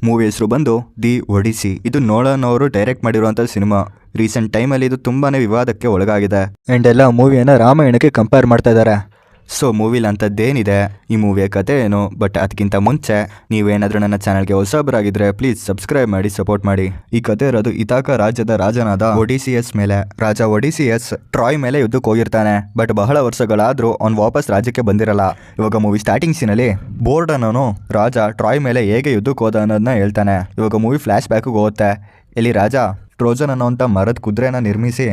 Movie ಹೆಸರು ಬಂದು the ಒಡಿಸಿ. ಇದು ನೋಲನ್ ಅವರು ಡೈರೆಕ್ಟ್ ಮಾಡಿರುವಂತ ಸಿನಿಮಾ. ರೀಸೆಂಟ್ ಟೈಮಲ್ಲಿ ಇದು ತುಂಬಾನೇ ವಿವಾದಕ್ಕೆ ಒಳಗಾಗಿದೆ ಅಂಡ್ ಎಲ್ಲ ಮೂವಿಯನ್ನ ರಾಮಾಯಣಕ್ಕೆ ಕಂಪೇರ್ ಮಾಡ್ತಾ ಇದ್ದಾರೆ. ಸೊ ಮೂವಿಲಿ ಅಂಥದ್ದೇನಿದೆ, ಈ ಮೂವಿಯ ಕತೆ ಏನು, ಬಟ್ ಅದಕ್ಕಿಂತ ಮುಂಚೆ ನೀವೇನಾದರೂ ನನ್ನ ಚಾನಲ್ಗೆ ಹೊಸಬರಾಗಿದ್ರೆ ಪ್ಲೀಸ್ ಸಬ್ಸ್ಕ್ರೈಬ್ ಮಾಡಿ ಸಪೋರ್ಟ್ ಮಾಡಿ. ಈ ಕತೆ ಇರೋದು ಇತಾಕ ರಾಜ್ಯದ ರಾಜನಾದ ಒಡಿಸಿಯಸ್ ಮೇಲೆ. ರಾಜ ಒಡಿಸಿಯಸ್ ಟ್ರಾಯ್ ಮೇಲೆ ಯುದ್ಧಕ್ಕೆ ಹೋಗಿರ್ತಾನೆ, ಬಟ್ ಬಹಳ ವರ್ಷಗಳಾದ್ರೂ ಅವ್ನು ವಾಪಸ್ ರಾಜ್ಯಕ್ಕೆ ಬಂದಿರಲ್ಲ. ಇವಾಗ ಮೂವಿ ಸ್ಟಾರ್ಟಿಂಗ್ ಸೀನಲ್ಲಿ ಬೋರ್ಡ್ ಅನ್ನೋನು ರಾಜ ಟ್ರಾಯ್ ಮೇಲೆ ಹೇಗೆ ಯುದ್ಧಕ್ಕೆ ಹೋದ ಅನ್ನೋದನ್ನ ಹೇಳ್ತಾನೆ. ಇವಾಗ ಮೂವಿ ಫ್ಲಾಶ್ ಬ್ಯಾಕ್ಗೆ ಹೋಗುತ್ತೆ. ಇಲ್ಲಿ ರಾಜ ಟ್ರೋಜನ್ ಅನ್ನೋಂಥ ಮರದ ಕುದುರೆನ ನಿರ್ಮಿಸಿ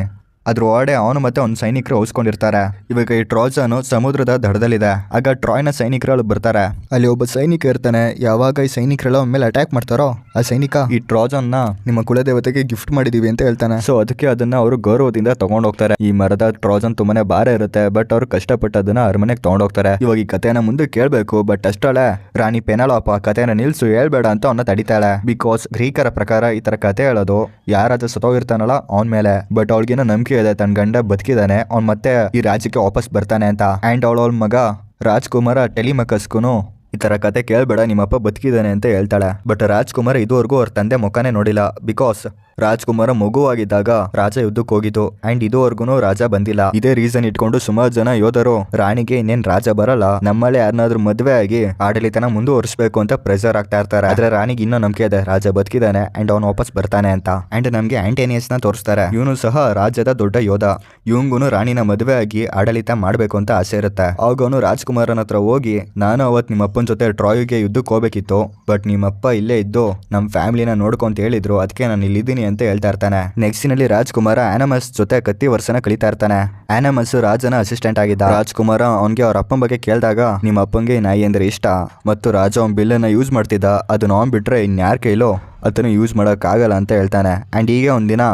ಅದ್ರ ಒಳಗಡೆ ಅವನು ಮತ್ತೆ ಅವ್ನ ಸೈನಿಕರು ಉಳಿಸ್ಕೊಂಡಿರ್ತಾರೆ. ಇವಾಗ ಈ ಟ್ರೋಜನು ಸಮುದ್ರದ ದಡದಲ್ಲಿದೆ. ಆಗ ಟ್ರಾಯ್ನ ಸೈನಿಕರು ಬರ್ತಾರೆ. ಅಲ್ಲಿ ಒಬ್ಬ ಸೈನಿಕ ಇರ್ತಾನೆ. ಯಾವಾಗ ಈ ಸೈನಿಕರೆಲ್ಲ ಅವನ ಮೇಲೆ ಅಟ್ಯಾಕ್ ಮಾಡ್ತಾರೋ ಆ ಸೈನಿಕ ಈ ಟ್ರೋಜನ್ನ ನಿಮ್ಮ ಕುಲದೇವತೆಗೆ ಗಿಫ್ಟ್ ಮಾಡಿದೀವಿ ಅಂತ ಹೇಳ್ತಾನೆ. ಸೊ ಅದಕ್ಕೆ ಅದನ್ನ ಅವರು ಗೌರವದಿಂದ ತಗೊಂಡ್ ಹೋಗ್ತಾರೆ. ಈ ಮರದ ಟ್ರೋಜನ್ ತುಂಬಾನೇ ಭಾರ ಇರುತ್ತೆ, ಬಟ್ ಅವ್ರು ಕಷ್ಟಪಟ್ಟು ಅದನ್ನ ಅರಮನೆಗೆ ತಗೊಂಡ್ ಹೋಗ್ತಾರೆ. ಇವಾಗ ಈ ಕಥೆನ ಮುಂದೆ ಕೇಳ್ಬೇಕು, ಬಟ್ ಅಷ್ಟೊಳೆ ರಾಣಿ ಪೆನಲೋಪ ಕಥೆನ ನಿಲ್ಸು, ಹೇಳ್ಬೇಡ ಅಂತ ಅವನ್ನ ತಡಿತಾಳೆ. ಬಿಕಾಸ್ ಗ್ರೀಕರ ಪ್ರಕಾರ ಈ ತರ ಕತೆ ಹೇಳೋದು ಯಾರಾದ್ರೂ ಸತ್ತೋಗಿರ್ತಾನಲ್ಲ ಅವನ ಮೇಲೆ. ಬಟ್ ಅವಳಿಗೇನೋ ನಂಬಿಕೆ ಇದೆ ತನ್ನ ಗಂಡ ಬದುಕಿದಾನೆ, ಅವ್ನ್ ಮತ್ತೆ ಈ ರಾಜ್ಯಕ್ಕೆ ವಾಪಸ್ ಬರ್ತಾನೆ ಅಂತ. ಅಂಡ್ ಅವಳ ಮಗ ರಾಜ್ಕುಮಾರ ಟೆಲಿಮಕಸ್ಗೂ ಈ ತರ ಕತೆ ಕೇಳ್ಬೇಡ, ನಿಮ್ಮಪ್ಪ ಬದುಕಿದಾನೆ ಅಂತ ಹೇಳ್ತಾಳೆ. ಬಟ್ ರಾಜ್ಕುಮಾರ್ ಇದುವರೆಗೂ ಅವ್ರ ತಂದೆ ಮುಖನೇ ನೋಡಿಲ್ಲ. ಬಿಕಾಸ್ ರಾಜ್ಕುಮಾರ ಮಗುವಾಗಿದ್ದಾಗ ರಾಜ ಯುದ್ಧಕ್ಕೆ ಹೋಗಿದ್ದು ಅಂಡ್ ಇದುವರೆಗೂ ರಾಜ ಬಂದಿಲ್ಲ. ಇದೇ ರೀಸನ್ ಇಟ್ಕೊಂಡು ಸುಮಾರು ಜನ ಯೋಧರು ರಾಣಿಗೆ ಇನ್ನೇನ್ ರಾಜ ಬರಲ್ಲ, ನಮ್ಮಲ್ಲೇ ಯಾರನ್ನಾದ್ರೂ ಮದ್ವೆ ಆಗಿ ಆಡಳಿತನ ಮುಂದುವರಿಸಬೇಕು ಅಂತ ಪ್ರೆಷರ್ ಆಗ್ತಾ ಇರ್ತಾರೆ. ಆದ್ರೆ ರಾಣಿಗೆ ಇನ್ನೂ ನಂಬಿಕೆ ಇದೆ, ರಾಜ ಬದುಕಿದಾನೆ ಅಂಡ್ ಅವ್ನು ವಾಪಸ್ ಬರ್ತಾನೆ ಅಂತ. ಅಂಡ್ ನಮ್ಗೆ ಆಂಟೋನಿಯಸ್ ನ ತೋರಿಸ್ತಾರೆ. ಇವನು ಸಹ ರಾಜ್ಯದ ದೊಡ್ಡ ಯೋಧ. ಇವಂಗುನು ರಾಣಿನ ಮದ್ವೆ ಆಗಿ ಆಡಳಿತ ಮಾಡ್ಬೇಕು ಅಂತ ಆಸೆ ಇರುತ್ತೆ. ಆಗ ಅವನು ರಾಜ್ಕುಮಾರನ ಹತ್ರ ಹೋಗಿ, ನಾನು ಅವತ್ ನಿಮ್ಮ ಅಪ್ಪನ ಜೊತೆ ಟ್ರಾಯ್ಗೆ ಯುದ್ಧಕ್ಕೆ ಹೋಗ್ಬೇಕಿತ್ತು, ಬಟ್ ನಿಮ್ಮಪ್ಪ ಇಲ್ಲೇ ಇದ್ದು ನಮ್ ಫ್ಯಾಮಿಲಿನ ನೋಡ್ಕೊಂತ ಹೇಳಿದ್ರು, ಅದಕ್ಕೆ ನಾನು ಇಲ್ಲಿದ್ದೀನಿ ಅಂತ ಹೇಳ್ತಾ ಇರ್ತಾನೆ. ನೆಕ್ಸ್ಟ್ ನಲ್ಲಿ ರಾಜ್ಕುಮಾರ ಆನಮಸ್ ಜೊತೆ ಕತ್ತಿ ವರ್ಷನ ಕಳೀತಾ ಇರ್ತಾನೆ. ಆನಮಸ್ ರಾಜನ ಅಸಿಸ್ಟೆಂಟ್ ಆಗಿದ್ದ. ರಾಜ್ಕುಮಾರ ಅವನ್ಗೆ ಅವ್ರ ಅಪ್ಪನ ಬಗ್ಗೆ ಕೇಳಿದಾಗ, ನಿಮ್ಮ ಅಪ್ಪಂಗೆ ನಾಯಿ ಅಂದ್ರೆ ಇಷ್ಟ ಮತ್ತು ರಾಜ ಅವ್ನ ಬಿಲ್ಲನ್ನ ಯೂಸ್ ಮಾಡ್ತಿದ್ದ, ಅದನ್ನ ಅವ್ನ್ ಬಿಟ್ರೆ ಇನ್ಯಾರ ಕೈಲೋ ಅದನ್ನು ಯೂಸ್ ಮಾಡೋಕ್ಕಾಗಲ್ಲ ಅಂತ ಹೇಳ್ತಾನೆ. ಅಂಡ್ ಈಗ ಒಂದಿನ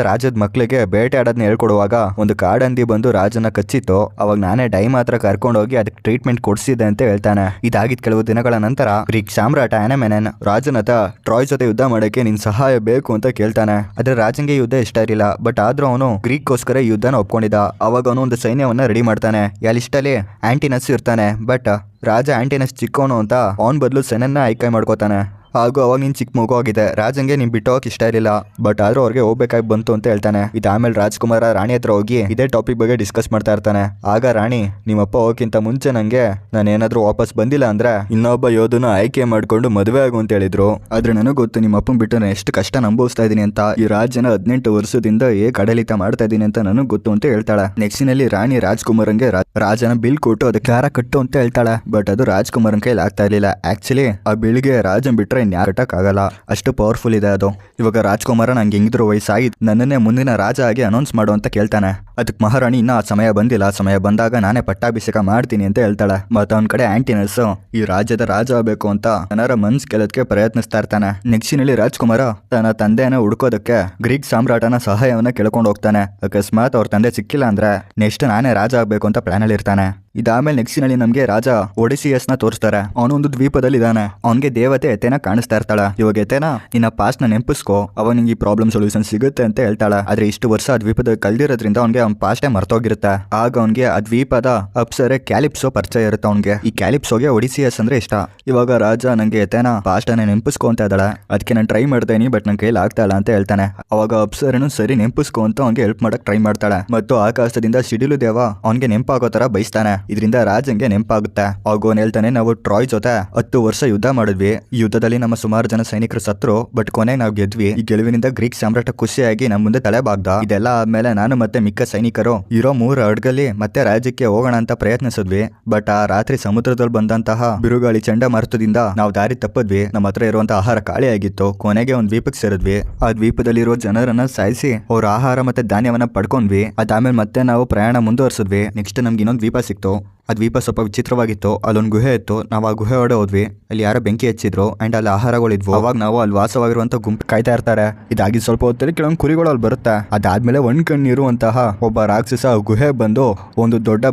ರಾಜದ ಮಕ್ಳಿಗೆ ಬೇಟೆ ಆಡೋದನ್ನ ಹೇಳ್ಕೊಡುವಾಗ ಒಂದು ಕಾಡಂದಿ ಬಂದು ರಾಜನ ಕಚ್ಚಿತ್ತು. ಅವಾಗ ನಾನೇ ಡೈಮ್ ಹತ್ರ ಕರ್ಕೊಂಡೋಗಿ ಅದಕ್ಕೆ ಟ್ರೀಟ್ಮೆಂಟ್ ಕೊಡಿಸಿದೆ ಅಂತ ಹೇಳ್ತಾನೆ. ಇದಾಗಿದ್ ಕೆಲವು ದಿನಗಳ ನಂತರ ಗ್ರೀಕ್ ಸಾಮ್ರಾಟ ಆನಮೆನನ್ ರಾಜನ ಹತ್ರ ಟ್ರಾಯ್ ಜೊತೆ ಯುದ್ಧ ಮಾಡಕ್ಕೆ ನಿನ್ ಸಹಾಯ ಬೇಕು ಅಂತ ಕೇಳ್ತಾನೆ. ಆದ್ರೆ ರಾಜಂಗೆ ಯುದ್ಧ ಇಷ್ಟ ಇರಲಿಲ್ಲ, ಬಟ್ ಆದ್ರೂ ಅವನು ಗ್ರೀಕ್ಗೋಸ್ಕರ ಯುದ್ಧನ ಒಪ್ಕೊಂಡಿದ್ದ. ಅವಾಗ ಅವನು ಒಂದು ಸೈನ್ಯವನ್ನ ರೆಡಿ ಮಾಡ್ತಾನೆ. ಲಿಸ್ಟಲ್ಲಿ ಆಂಟಿನಸ್ ಇರ್ತಾನೆ, ಬಟ್ ರಾಜ ಆಂಟಿನಸ್ ಚಿಕ್ಕವನು ಅಂತ ಅವನ ಬದಲು ಸೆನನ್ನ ಆಯ್ಕೆ ಮಾಡ್ಕೋತಾನೆ. ಹಾಗೂ ಅವಾಗ ನೀನ್ ಚಿಕ್ಕ ಮಗು ಆಗಿದೆ, ರಾಜಂಗೆ ನೀನ್ ಬಿಟ್ಟು ಹೋಗಕ್ ಇಷ್ಟ ಇರಲಿಲ್ಲ, ಬಟ್ ಆದ್ರೂ ಅವ್ರಿಗೆ ಹೋಗ್ಬೇಕಾಗಿ ಬಂತು ಅಂತ ಹೇಳ್ತಾನೆ. ಇದಾದ್ಮೇಲೆ ರಾಜ್ಕುಮಾರ ರಾಣಿ ಹತ್ರ ಹೋಗಿ ಇದೇ ಟಾಪಿಕ್ ಬಗ್ಗೆ ಡಿಸ್ಕಸ್ ಮಾಡ್ತಾ ಇರ್ತಾನೆ. ಆಗ ರಾಣಿ, ನಿಮ್ಮಪ್ಪ ಹೋಗಕ್ಕಿಂತ ಮುಂಚೆ ನಂಗೆ ನಾನೇನಾದ್ರೂ ವಾಪಸ್ ಬಂದಿಲ್ಲ ಅಂದ್ರೆ ಇನ್ನೊಬ್ಬ ಯೋಧನ ಆಯ್ಕೆ ಮಾಡ್ಕೊಂಡು ಮದುವೆ ಆಗು ಅಂತ ಹೇಳಿದ್ರು. ಆದ್ರೆ ನನಗೆ ಗೊತ್ತು ನಿಮ್ಮ ಅಪ್ಪನ್ ಬಿಟ್ಟು ನಾನು ಎಷ್ಟು ಕಷ್ಟ ಅನುಭವಿಸ್ತಾ ಇದೀನಿ ಅಂತ. ಈ ರಾಜ್ಯನ 18 ವರ್ಷದಿಂದ ಹೇಗೆ ಆಡಳಿತ ಮಾಡ್ತಾ ಇದೀನಿ ಅಂತ ನನಗೆ ಗೊತ್ತು ಅಂತ ಹೇಳ್ತಾಳೆ. ನೆಕ್ಸ್ಟಿನಲ್ಲಿ ರಾಣಿ ರಾಜ್ಕುಮಾರಂಗೆ ರಾಜನ ಬಿಲ್ ಕೊಟ್ಟು ಅದಕ್ಕೆ ಕಾರ ಕಟ್ಟು ಅಂತ ಹೇಳ್ತಾಳೆ. ಬಟ್ ಅದು ರಾಜ್ಕುಮಾರನ್ ಕೈಲಿ ಆಗ್ತಾ ಇರ್ಲಿಲ್ಲ. ಆಕ್ಚುಲಿ ಆ ಬಿಲ್ಗೆ ರಾಜನ್ ಬಿಟ್ರೆ ಯಾರಟಕ್ ಆಗಲ್ಲ, ಅಷ್ಟು ಪವರ್ಫುಲ್ ಇದೆ ಅದು. ಇವಾಗ ರಾಜ್ಕುಮಾರ ನಂಗೆ ಹೆಂಗಿದ್ರು ವಯಸ್ಸಾಗಿ ನನ್ನನ್ನೇ ಮುಂದಿನ ರಾಜ ಆಗಿ ಅನೌನ್ಸ್ ಮಾಡು ಅಂತ ಕೇಳ್ತಾನೆ. ಅದಕ್ಕೆ ಮಹಾರಾಣಿ ಇನ್ನ ಆ ಸಮಯ ಬಂದಿಲ್ಲ, ಸಮಯ ಬಂದಾಗ ನಾನೇ ಪಟ್ಟಾಭಿಷೇಕ ಮಾಡ್ತೀನಿ ಅಂತ ಹೇಳ್ತಾಳೆ. ಮತ್ತೆ ಅವನ ಕಡೆ ಆಂಟಿನಸ್ ಈ ರಾಜ್ಯದ ರಾಜ ಆಗಬೇಕು ಅಂತ ಜನರ ಮನ್ಸ್ ಗೆಲ್ಲೋದಕ್ಕೆ ಪ್ರಯತ್ನಿಸ್ತಾ ಇರ್ತಾನೆ. ನೆಕ್ಸ್ಟಿನಲ್ಲಿ ರಾಜ್ಕುಮಾರ ತನ್ನ ತಂದೆಯನ್ನ ಹುಡ್ಕೋದಕ್ಕೆ ಗ್ರೀಕ್ ಸಾಮ್ರಾಟನ ಸಹಾಯವನ್ನ ಕೇಳ್ಕೊಂಡು ಹೋಗ್ತಾನೆ. ಅಕಸ್ಮಾತ್ ಅವ್ರ ತಂದೆ ಸಿಕ್ಕಿಲ್ಲ ಅಂದ್ರೆ ನೆಕ್ಸ್ಟ್ ನಾನೇ ರಾಜ ಆಗ್ಬೇಕು ಅಂತ ಪ್ಲಾನ್ ಅಲ್ಲಿ ಇರ್ತಾನೆ. ಇದಾದ್ಮೇಲೆ ನೆಕ್ಸ್ಟಿನಲ್ಲಿ ನಮ್ಗೆ ರಾಜ ಒಡಿಸಿಯಸ್ ನ ತೋರಿಸ್ತಾರೆ. ಅವನು ಒಂದು ದ್ವೀಪದಲ್ಲಿ ಇದ್ದಾನೆ. ಅವನ್ಗೆ ದೇವತೆ ಎತೆನ ಕಾಣಿಸ್ತಾ ಇರ್ತಾಳ. ಇವಾಗ ಎತೆನ ನಿನ್ನ ಪಾಸ್ಟ್ ನ ನೆನಪಿಸ್ಕೋ, ಅವಾಗ ನಿಂಗೆ ಈ ಪ್ರಾಬ್ಲಮ್ ಸೊಲ್ಯೂಷನ್ ಸಿಗುತ್ತೆ ಅಂತ ಹೇಳ್ತಾಳೆ. ಆದ್ರೆ ಇಷ್ಟು ವರ್ಷ ಆ ದ್ವೀಪದಲ್ಲಿ ಕಲ್ದಿರೋದ್ರಿಂದ ಅವ್ನಿಗೆ ಅವ್ನ ಪಾಸ್ಟೇ ಮರ್ತೋಗಿರುತ್ತೆ. ಆಗ ಅವ್ನಿಗೆ ಆ ದ್ವೀಪದ ಅಪ್ಸರೆ ಕ್ಯಾಲಿಪ್ಸೋ ಪರಿಚಯ ಇರುತ್ತೆ. ಅವ್ನಿಗೆ ಈ ಕ್ಯಾಲಿಪ್ಸೋಗೆ ಒಡಿಸಿಯಸ್ ಅಂದ್ರೆ ಇಷ್ಟ. ಇವಾಗ ರಾಜ ನಂಗೆ ಎತೆನ ಪಾಸ್ಟ್ ಅನ್ನ ನೆನಪಿಸ್ಕೊ ಅಂತ ಇದ್ದಾಳೆ, ಅದಕ್ಕೆ ನಾನು ಟ್ರೈ ಮಾಡ್ತೇನೆ, ಬಟ್ ನನ್ನ ಕೈಲಿ ಆಗ್ತಾ ಇಲ್ಲ ಅಂತ ಹೇಳ್ತಾನೆ. ಅವಾಗ ಅಪ್ಸರೇನು ಸರಿ ನೆನಪಿಸ್ಕೊ ಅಂತ ಅವ್ನಿಗೆ ಹೆಲ್ಪ್ ಮಾಡಕ್ ಟ್ರೈ ಮಾಡ್ತಾಳೆ. ಮತ್ತು ಆಕಾಶದಿಂದ ಸಿಡಿಲು ದೇವ ಅವ್ನಿಗೆ ನೆನಪಾಗೋ ತರ ಬಯಸ್ತಾನೆ. ಇದರಿಂದ ರಾಜಂಗೆ ನೆನಪಾಗುತ್ತೆ. ಅವನ್ ಹೇಳ್ತಾನೆ, ನಾವು ಟ್ರಾಯ್ ಜೊತೆ 10 ವರ್ಷ ಯುದ್ಧ ಮಾಡಿದ್ವಿ. ಈ ಯುದ್ಧದಲ್ಲಿ ನಮ್ಮ ಸುಮಾರು ಜನ ಸೈನಿಕರು ಸತ್ರು, ಬಟ್ ಕೊನೆಗೆ ನಾವು ಗೆದ್ವಿ. ಈ ಗೆಲುವಿನಿಂದ ಗ್ರೀಕ್ ಸಾಮ್ರಾಟ ಖುಷಿಯಾಗಿ ನಮ್ಮ ಮುಂದೆ ತಲೆ ಬಾಗ್ದ. ಇದೆಲ್ಲ ಆದ್ಮೇಲೆ ನಾನು ಮತ್ತೆ ಮಿಕ್ಕ ಸೈನಿಕರು ಇರೋ 3 ಹಡಗಲ್ಲಿ ಮತ್ತೆ ರಾಜ್ಯಕ್ಕೆ ಹೋಗೋಣ ಅಂತ ಪ್ರಯತ್ನಿಸಿದ್ವಿ. ಬಟ್ ಆ ರಾತ್ರಿ ಸಮುದ್ರದಲ್ಲಿ ಬಂದಂತಹ ಬಿರುಗಾಳಿ ಚಂಡಮಾರುತದಿಂದ ನಾವು ದಾರಿ ತಪ್ಪದ್ವಿ. ನಮ್ಮ ಹತ್ರ ಇರುವಂತಹ ಆಹಾರ ಖಾಲಿ ಆಗಿತ್ತು. ಕೊನೆಗೆ ಒಂದು ದ್ವೀಪಕ್ಕೆ ಸೇರಿದ್ವಿ. ಆ ದ್ವೀಪದಲ್ಲಿರೋ ಜನರನ್ನ ಸಾಯಿಸಿ ಅವ್ರ ಆಹಾರ ಮತ್ತೆ ಧಾನ್ಯವನ್ನ ಪಡ್ಕೊಂಡ್ವಿ. ಅದಾದ್ಮೇಲೆ ಮತ್ತೆ ನಾವು ಪ್ರಯಾಣ ಮುಂದುವರ್ಸಿದ್ವಿ. ನೆಕ್ಸ್ಟ್ ನಮ್ಗೆ ಇನ್ನೊಂದು ದ್ವೀಪ ಸಿಕ್ತು. ಆ ದ್ವೀಪ ಸ್ವಲ್ಪ ವಿಚಿತ್ರವಾಗಿತ್ತು. ಅಲ್ಲೊಂದು ಗುಹೆ ಇತ್ತು. ನಾವು ಆ ಗುಹೆ ಒಡೆ ಹೋದ್ವಿ. ಅಲ್ಲಿ ಯಾರೋ ಬೆಂಕಿ ಹಚ್ಚಿದ್ರು ಅಂಡ್ ಅಲ್ಲಿ ಆಹಾರಗಳಿದ್ವು. ಅವಾಗ ನಾವು ಅಲ್ಲಿ ವಾಸವಾಗಿರುವಂತ ಗುಂಪು ಕಾಯ್ತಾ ಇರ್ತಾರೆ. ಇದಾಗಿ ಸ್ವಲ್ಪ ಹೊತ್ತಲ್ಲಿ ಕೆಲವೊಂದು ಕುರಿಗಳು ಅಲ್ಲಿ ಬರುತ್ತೆ. ಅದಾದ್ಮೇಲೆ ಒಂದ್ ಕಣ್ಣಿರುವಂತಹ ಒಬ್ಬ ರಾಕ್ಷಸ ಗುಹೆ ಬಂದು ಒಂದು ದೊಡ್ಡ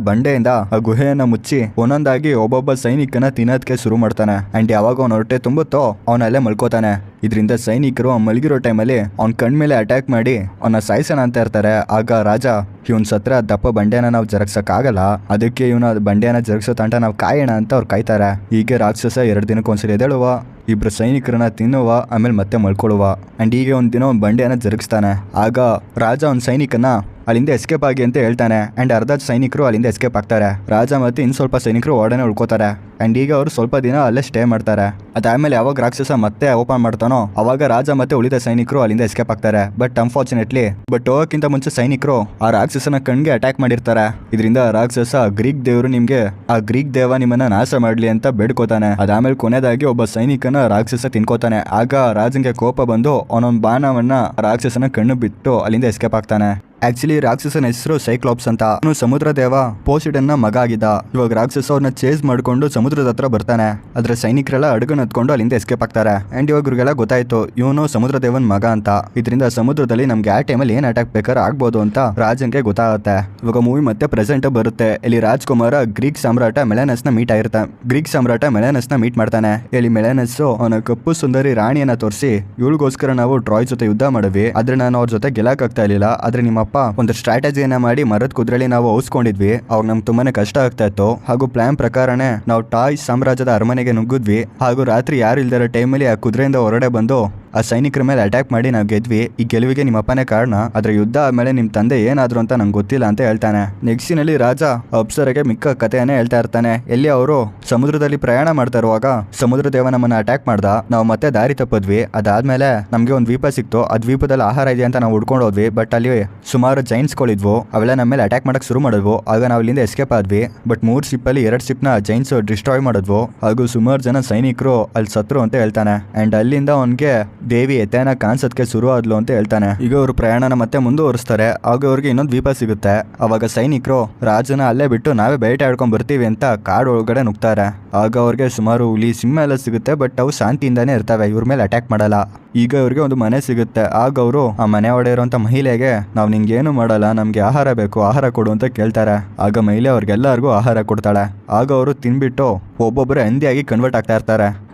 ಬಂಡೆಯಿಂದ ಆ ಗುಹೆಯನ್ನ ಮುಚ್ಚಿ ಒಂದೊಂದಾಗಿ ಒಬ್ಬೊಬ್ಬ ಸೈನಿಕನ ತಿನ್ನೋದಕ್ಕೆ ಶುರು ಮಾಡ್ತಾನೆ. ಅಂಡ್ ಯಾವಾಗ ಅವ್ನ ಹೊಟ್ಟೆ ತುಂಬುತ್ತೋ ಅವನಲ್ಲೇ ಮಲ್ಕೋತಾನೆ. ಇದರಿಂದ ಸೈನಿಕರು ಮಲಗಿರೋ ಟೈಮಲ್ಲಿ ಅವ್ನ ಕಣ್ಮೇಲೆ ಅಟ್ಯಾಕ್ ಮಾಡಿ ಅವನ ಸಾಯಿಸೋಣ ಅಂತ ಇರ್ತಾರೆ. ಆಗ ರಾಜ ಇವನ್ ಸತ್ರ ದಪ್ಪ ಬಂಡೆನ ನಾವು ಜರಗ್ಸಕ್ ಆಗಲ್ಲ, ಅದಕ್ಕೆ ಇವನ ಬಂಡೆಯನ್ನ ಜರುಗಿಸೋ ತಂಟ ನಾವು ಕಾಯೋಣ ಅಂತ ಅವ್ರು ಕಾಯ್ತಾರೆ. ಹೀಗೆ ರಾಕ್ಷಸ 2 ದಿನಕ್ಕೊಂದ್ಸರಿ ಎದ್ದೇಳುವ, ಇಬ್ರು ಸೈನಿಕರನ್ನ ತಿನ್ನುವ, ಆಮೇಲೆ ಮತ್ತೆ ಮಲ್ಕೊಳ್ಳುವ. ಅಂಡ್ ಹೀಗೆ ಒಂದ್ ದಿನ ಒಂದು ಬಂಡೆಯನ್ನ ಜರುಗಿಸ್ತಾನೆ. ಆಗ ರಾಜ ಒಂದು ಸೈನಿಕನ ಅಲ್ಲಿಂದ ಎಸ್ಕೇಪ್ ಆಗಿ ಅಂತ ಹೇಳ್ತಾನೆ. ಅಂಡ್ ಅರ್ಧ ಸೈನಿಕರು ಅಲ್ಲಿಂದ ಎಸ್ಕೇಪ್ ಆಗ್ತಾರೆ. ರಾಜ ಮತ್ತೆ ಇನ್ ಸ್ವಲ್ಪ ಸೈನಿಕರು ಒಡನೆ ಉಳ್ಕೋತಾರೆ. ಅಂಡ್ ಈಗ ಅವರು ಸ್ವಲ್ಪ ದಿನ ಅಲ್ಲೇ ಸ್ಟೇ ಮಾಡ್ತಾರೆ. ಅದಾದ್ಮೇಲೆ ಯಾವಾಗ ರಾಕ್ಷಸ ಮತ್ತೆ ಓಪನ್ ಮಾಡ್ತಾನೋ ಅವಾಗ ರಾಜ ಮತ್ತೆ ಉಳಿದ ಸೈನಿಕರು ಅಲ್ಲಿಂದ ಎಸ್ಕೇಪ್ ಆಗ್ತಾರೆ. ಬಟ್ ಅನ್ಫಾರ್ಚುನೇಟ್ಲಿ ಹೋಗಕ್ಕಿಂತ ಮುಂಚೆ ಸೈನಿಕರು ಆ ರಾಕ್ಷಸನ ಕಣ್ಗೆ ಅಟ್ಯಾಕ್ ಮಾಡಿರ್ತಾರೆ. ಇದರಿಂದ ರಾಕ್ಷಸ ಗ್ರೀಕ್ ದೇವರು ನಿಮ್ಗೆ ಆ ಗ್ರೀಕ್ ದೇವ ನಿಮ್ಮನ್ನ ನಾಶ ಮಾಡ್ಲಿ ಅಂತ ಬೇಡ್ಕೋತಾನೆ. ಅದಾದ್ಮೇಲೆ ಕೊನೆಯದಾಗಿ ಒಬ್ಬ ಸೈನಿಕನ ರಾಕ್ಷಸ ತಿನ್ಕೋತಾನೆ. ಆಗ ರಾಜಂಗೆ ಕೋಪ ಬಂದು ಅವನೊಂದು ಬಾಣವನ್ನ ರಾಕ್ಷಸನ ಕಣ್ಣು ಬಿಟ್ಟು ಅಲ್ಲಿಂದ ಎಸ್ಕೇಪ್ ಆಗ್ತಾನೆ. ಆಕ್ಚುಲಿ ರಾಕ್ಷಸನ ಹೆಸರು ಸೈಕ್ಲಾಪ್ಸ್ ಅಂತ. ಅವನು ಸಮುದ್ರ ದೇವ ಪೋಸಿಡನ್ ನ ಮಗ ಆಗಿದ್ದ. ಇವಾಗ ರಾಕ್ಷಸ ಅವ್ರನ್ನ ಚೇಸ್ ಮಾಡ್ಕೊಂಡು ಸಮುದ್ರದ ಹತ್ರ ಬರ್ತಾನೆ. ಅದ್ರ ಸೈನಿಕರೆಲ್ಲ ಅಡುಗನ್ ಹತ್ಕೊಂಡು ಅಲ್ಲಿಂದ ಎಸ್ಕೇಪ್ ಆಗ್ತಾರೆ. ಅಂಡ್ ಇವಾಗ ಇವ್ರಿಗೆಲ್ಲ ಗೊತ್ತಾಯ್ತು ಇವನು ಸಮುದ್ರ ದೇವನ್ ಮಗ ಅಂತ. ಇದರಿಂದ ಸಮುದ್ರದಲ್ಲಿ ನಮ್ಗೆ ಆ ಟೈಮಲ್ಲಿ ಏನ್ ಅಟ್ಯಾಕ್ ಬೇಕಾದ್ರೆ ಆಗ್ಬೋದು ಅಂತ ರಾಜಂಗೆ ಗೊತ್ತಾಗುತ್ತೆ. ಇವಾಗ ಮೂವಿ ಮತ್ತೆ ಪ್ರೆಸೆಂಟ್ ಬರುತ್ತೆ. ಇಲ್ಲಿ ರಾಜ್ಕುಮಾರ ಗ್ರೀಕ್ ಸಾಮ್ರಾಟ ಮೆಲಾನಸ್ ನ ಮೀಟ್ ಆಗಿರ್ತಾನೆ. ಗ್ರೀಕ್ ಸಾಮ್ರಾಟ ಮೆಲಾನಸ್ ನ ಮೀಟ್ ಮಾಡ್ತಾನೆ. ಇಲ್ಲಿ ಮೆಲಾನಸ್ ಅವನ ಕಪ್ಪು ಸುಂದರಿ ರಾಣಿಯನ್ನ ತೋರಿಸಿ ಇವಳಿಗೋಸ್ಕರ ನಾವು ಟ್ರಾಯ್ ಜೊತೆ ಯುದ್ಧ ಮಾಡಿದ್ವಿ, ಆದ್ರೆ ನಾನು ಅವ್ರ ಜೊತೆ ಗೆಲ್ಲಕ್ ಆಗ್ತಾ ಇರ್ಲಿಲ್ಲ. ಆದ್ರೆ ನಿಮ್ಮಪ್ಪ ಒಂದು ಸ್ಟ್ರಾಟಜಿಯನ್ನ ಮಾಡಿ ಮರದ ಕುದುರೆಲಿ ನಾವು ಔಸ್ಕೊಂಡಿದ್ವಿ. ಅವಾಗ ನಮ್ಗೆ ತುಂಬಾನೇ ಕಷ್ಟ ಆಗ್ತಾ ಇತ್ತು. ಹಾಗೂ ಪ್ಲಾನ್ ಪ್ರಕಾರನೇ ನಾವು ಟಾಯ್ ಸಾಮ್ರಾಜ್ಯದ ಅರಮನೆಗೆ ನುಗ್ಗಿದ್ವಿ. ಹಾಗೂ ರಾತ್ರಿ ಯಾರು ಇಲ್ದಿರೋ ಟೈಮಲ್ಲಿ ಆ ಕುದುರೆಯಿಂದ ಹೊರಡೆ ಬಂದು ಆ ಸೈನಿಕರ ಮೇಲೆ ಅಟ್ಯಾಕ್ ಮಾಡಿ ನಾವು ಗೆದ್ವಿ. ಈ ಗೆಲುವಿಗೆ ನಿಮ್ಮ ಅಪ್ಪನೇ ಕಾರಣ. ಆದ್ರೆ ಯುದ್ಧ ಆದ್ಮೇಲೆ ನಿಮ್ ತಂದೆ ಏನಾದ್ರು ಅಂತ ನಂಗೆ ಗೊತ್ತಿಲ್ಲ ಅಂತ ಹೇಳ್ತಾನೆ. ನೆಕ್ಸ್ಟ್ ನಲ್ಲಿ ರಾಜ ಅಪ್ಸರೆಗೆ ಮಿಕ್ಕ ಕಥೆಯನ್ನೇ ಹೇಳ್ತಾ ಇರ್ತಾನೆ. ಎಲ್ಲಿ ಅವರು ಸಮುದ್ರದಲ್ಲಿ ಪ್ರಯಾಣ ಮಾಡ್ತಾ ಇರುವಾಗ ಸಮುದ್ರ ದೇವ ನಮ್ಮನ್ನ ಅಟ್ಯಾಕ್ ಮಾಡ್ದ. ನಾವು ಮತ್ತೆ ದಾರಿ ತಪ್ಪದ್ವಿ. ಅದಾದ್ಮೇಲೆ ನಮ್ಗೆ ಒಂದು ದ್ವೀಪ ಸಿಕ್ತು. ಆ ದ್ವೀಪದಲ್ಲಿ ಆಹಾರ ಇದೆ ಅಂತ ನಾವು ಹುಡ್ಕೊಂಡು ಹೋದ್ವಿ. ಬಟ್ ಅಲ್ಲಿ ಸುಮಾರು ಜೈನ್ಸ್ಗಳಿದ್ವು. ಅವೆಲ್ಲ ನಮ್ಮ ಮೇಲೆ ಅಟ್ಯಾಕ್ ಮಾಡಕ್ ಶುರು ಮಾಡಿದ್ವು. ಆಗ ನಾವು ಇಲ್ಲಿಂದ ಎಸ್ಕೇಪ್ ಆದ್ವಿ. ಬಟ್ 3 ಶಿಪ್ ಅಲ್ಲಿ 2 ಶಿಪ್ ನ ಜೈನ್ಸ್ ಡಿಸ್ಟ್ರಾಯ್ ಮಾಡಿದ್ವು. ಹಾಗೂ ಸುಮಾರು ಜನ ಸೈನಿಕರು ಅಲ್ಲಿ ಸತ್ರು ಅಂತ ಹೇಳ್ತಾನೆ. ಅಂಡ್ ಅಲ್ಲಿಂದ ಅವನ್ಗೆ ದೇವಿ ಎತ್ತೇನ ಕಾಣಿಸೋದಕ್ಕೆ ಶುರು ಆದ್ಲು ಅಂತ ಹೇಳ್ತಾನೆ. ಈಗ ಅವರು ಪ್ರಯಾಣನ ಮತ್ತೆ ಮುಂದುವರಿಸ್ತಾರೆ. ಆಗ ಅವ್ರಿಗೆ ಇನ್ನೊಂದು ದ್ವೀಪ ಸಿಗುತ್ತೆ. ಅವಾಗ ಸೈನಿಕರು ರಾಜನ ಅಲ್ಲೇ ಬಿಟ್ಟು ನಾವೇ ಬೇಟೆ ಆಡ್ಕೊಂಡ್ ಬರ್ತೀವಿ ಅಂತ ಕಾಡು ಒಳಗಡೆ ನುಗ್ತಾರೆ. ಆಗ ಅವ್ರಿಗೆ ಸುಮಾರು ಹುಲಿ ಸಿಂಹ ಎಲ್ಲ ಸಿಗುತ್ತೆ. ಬಟ್ ಅವು ಶಾಂತಿಯಿಂದಾನೇ ಇರ್ತವೆ, ಇವ್ರ ಮೇಲೆ ಅಟ್ಯಾಕ್ ಮಾಡಲ್ಲ. ಈಗ ಅವ್ರಿಗೆ ಒಂದು ಮನೆ ಸಿಗುತ್ತೆ. ಆಗ ಅವರು ಆ ಮನೆ ಒಡೆ ಇರುವಂತ ಮಹಿಳೆಗೆ ನಾವು ನಿಂಗೇನು ಮಾಡಲ್ಲ, ನಮ್ಗೆ ಆಹಾರ ಬೇಕು, ಆಹಾರ ಕೊಡು ಅಂತ ಕೇಳ್ತಾರೆ. ಆಗ ಮಹಿಳೆ ಅವ್ರಿಗೆಲ್ಲರಿಗೂ ಆಹಾರ ಕೊಡ್ತಾಳೆ. ಆಗ ಅವರು ತಿನ್ಬಿಟ್ಟು ಒಬ್ಬೊಬ್ಬರೇ ಹಂದಿಯಾಗಿ ಕನ್ವರ್ಟ್ ಆಗ್ತಾ ಇರ್ತಾರೆ.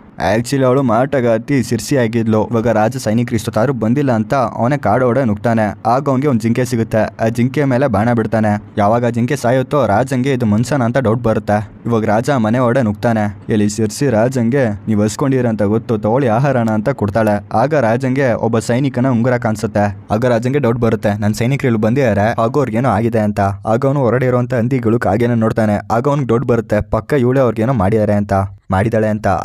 ಆಕ್ಚುಲಿ ಅವಳು ಮಾಟಗಾತಿ ಸಿರ್ಸಿ ಆಗಿದ್ಲು. ಇವಾಗ ರಾಜ ಸೈನಿಕರು ಇಷ್ಟೊತ್ತಾರು ಬಂದಿಲ್ಲ ಅಂತ ಅವನೇ ಕಾಡು ಒಡೆ ನುಗ್ತಾನೆ. ಆಗ ಅವನಿಗೆ ಒಂದು ಜಿಂಕೆ ಸಿಗುತ್ತೆ. ಆ ಜಿಂಕೆ ಮೇಲೆ ಬಾಣ ಬಿಡ್ತಾನೆ. ಯಾವಾಗ ಜಿಂಕೆ ಸಾಯುತ್ತೋ ರಾಜಂಗೆ ಇದು ಮನ್ಸನ ಅಂತ ಡೌಟ್ ಬರುತ್ತೆ. ಇವಾಗ ರಾಜ ಮನೆ ಒಡೆ ನುಗ್ತಾನೆ. ಇಲ್ಲಿ ಸಿರ್ಸಿ ರಾಜಂಗೆ ನೀವು ಹಸ್ಕೊಂಡಿರ ಅಂತ ಗೊತ್ತು, ತಗೊಳ್ಳಿ ಆಹಾರನ ಅಂತ ಕೊಡ್ತಾಳೆ. ಆಗ ರಾಜಂಗೆ ಒಬ್ಬ ಸೈನಿಕನ ಉಂಗುರ ಕಾಣಿಸುತ್ತೆ. ಆಗ ರಾಜಂಗೆ ಡೌಟ್ ಬರುತ್ತೆ, ನನ್ನ ಸೈನಿಕರು ಇಲ್ಲಿ ಬಂದಿದ್ದಾರೆ, ಹಾಗೂ ಅವ್ರಿಗೇನೋ ಆಗಿದೆ ಅಂತ. ಆಗ ಅವನು ಹೊರಡೆ ಇರುವಂತ ಹಂದಿಗಳು ಕಾಗೆನ ನೋಡ್ತಾನೆ. ಆಗ ಅವ್ನಿಗೆ ಡೌಟ್ ಬರುತ್ತೆ, ಪಕ್ಕ ಇವಳೆ ಅವ್ರಿಗೇನೋ ಮಾಡಿದಾಳೆ ಅಂತ.